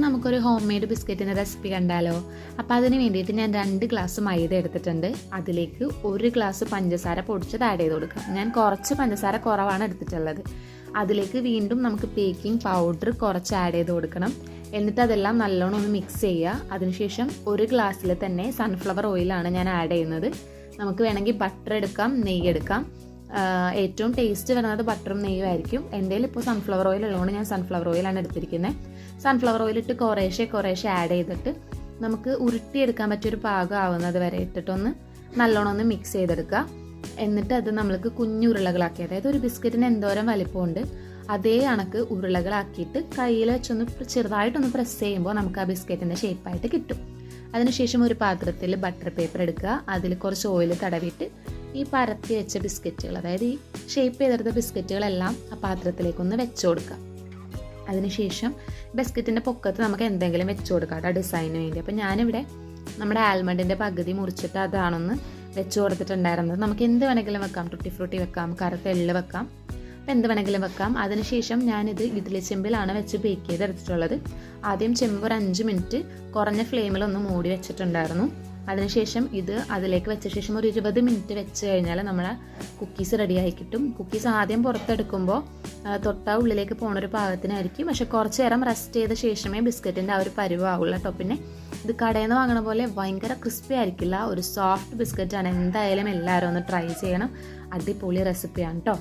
നമുക്കൊരു home made ബിസ്ക്കറ്റിൻ്റെ recipe കണ്ടാലോ? അപ്പോൾ അതിന് വേണ്ടിയിട്ട് ഞാൻ 2 ഗ്ലാസ് മൈദ എടുത്തിട്ടുണ്ട്. അതിലേക്ക് 1 ഗ്ലാസ് പഞ്ചസാര പൊടിച്ചത് ആഡ് ചെയ്ത് കൊടുക്കാം. ഞാൻ കുറച്ച് പഞ്ചസാര കുറവാണ് എടുത്തിട്ടുള്ളത്. അതിലേക്ക് വീണ്ടും നമുക്ക് ബേക്കിംഗ് പൗഡർ കുറച്ച് ആഡ് ചെയ്ത് കൊടുക്കണം. എന്നിട്ട് അതെല്ലാം നല്ലോണം ഒന്ന് മിക്സ് ചെയ്യുക. അതിനുശേഷം 1 ഗ്ലാസ്സിൽ തന്നെ സൺഫ്ലവർ ഓയിലാണ് ഞാൻ ആഡ് ചെയ്യുന്നത്. നമുക്ക് വേണമെങ്കിൽ ബട്ടർ എടുക്കാം, നെയ്യ് എടുക്കാം. ഏറ്റവും ടേസ്റ്റ് വരുന്നത് ബട്ടറും നെയ്യും ആയിരിക്കും. എൻ്റെ കയ്യിൽ ഇപ്പോൾ സൺഫ്ലവർ ഓയിൽ ഉള്ളതുകൊണ്ട് ഞാൻ സൺഫ്ലവർ ഓയിലാണ് എടുത്തിരിക്കുന്നത്. സൺഫ്ലവർ ഓയിലിട്ട് കുറേശ്ശെ ആഡ് ചെയ്തിട്ട് നമുക്ക് ഉരുട്ടിയെടുക്കാൻ പറ്റിയൊരു പാകം ആവുന്നത് വരെ ഇട്ടിട്ടൊന്ന് നല്ലോണം ഒന്ന് മിക്സ് ചെയ്തെടുക്കുക. എന്നിട്ട് അത് നമ്മൾക്ക് കുഞ്ഞു ഉരുളകളാക്കി, അതായത് ഒരു ബിസ്ക്കറ്റിന് എന്തോരം വലിപ്പമുണ്ട് അതേ കണക്ക് ഉരുളകളാക്കിയിട്ട് കയ്യിൽ വെച്ചൊന്ന് ചെറുതായിട്ടൊന്ന് പ്രസ് ചെയ്യുമ്പോൾ നമുക്ക് ആ ബിസ്ക്കറ്റിൻ്റെ ഷേപ്പായിട്ട് കിട്ടും. അതിനുശേഷം ഒരു പാത്രത്തിൽ ബട്ടർ പേപ്പർ എടുക്കുക. അതിൽ കുറച്ച് ഓയിൽ തടവിയിട്ട് ഈ പരത്തി വെച്ച ബിസ്ക്കറ്റുകൾ, അതായത് ഈ ഷേപ്പ് ചെയ്തെടുത്ത ബിസ്ക്കറ്റുകളെല്ലാം ആ പാത്രത്തിലേക്കൊന്ന് വെച്ച് കൊടുക്കുക. അതിനുശേഷം ബിസ്ക്കറ്റിൻ്റെ പൊക്കത്ത് നമുക്ക് എന്തെങ്കിലും വെച്ച് കൊടുക്കാം കേട്ടോ, ഡിസൈന് വേണ്ടി. അപ്പോൾ ഞാനിവിടെ നമ്മുടെ ആൽമണ്ടിൻ്റെ പകുതി മുറിച്ചിട്ട് അതാണൊന്ന് വെച്ച് കൊടുത്തിട്ടുണ്ടായിരുന്നത്. നമുക്ക് എന്ത് വേണമെങ്കിലും വെക്കാം, ടൂട്ടി ഫ്രൂട്ടി വെക്കാം, കറുത്ത എള്ള് വെക്കാം, അപ്പോൾ എന്ത് വേണമെങ്കിലും വെക്കാം. അതിനുശേഷം ഞാനിത് ഇഡ്ഡലി ചെമ്പിലാണ് വെച്ച് ബേക്ക് ചെയ്തെടുത്തിട്ടുള്ളത്. ആദ്യം ചെമ്പ് ഒരു 5 മിനിറ്റ് കുറഞ്ഞ ഫ്ലെയിമിലൊന്ന് മൂടി വെച്ചിട്ടുണ്ടായിരുന്നു. അതിനുശേഷം ഇത് അതിലേക്ക് വെച്ച ശേഷം ഒരു 20 മിനിറ്റ് വെച്ച് കഴിഞ്ഞാൽ നമ്മുടെ കുക്കീസ് റെഡിയായി കിട്ടും. കുക്കീസ് ആദ്യം പുറത്തെടുക്കുമ്പോൾ തൊട്ടാ ഉള്ളിലേക്ക് പോകുന്നൊരു പാകത്തിനായിരിക്കും. പക്ഷെ കുറച്ച് നേരം റെസ്റ്റ് ചെയ്ത ശേഷമേ ബിസ്ക്കറ്റിൻ്റെ ആ ഒരു പരുവാവുള്ളൂ കേട്ടോ. പിന്നെ ഇത് കടയിൽ നിന്ന് വാങ്ങണ പോലെ ഭയങ്കര ക്രിസ്പി ആയിരിക്കില്ല, ഒരു സോഫ്റ്റ് ബിസ്ക്കറ്റാണ്. എന്തായാലും എല്ലാവരും ഒന്ന് ട്രൈ ചെയ്യണം. അടിപൊളി റെസിപ്പിയാണ് കേട്ടോ.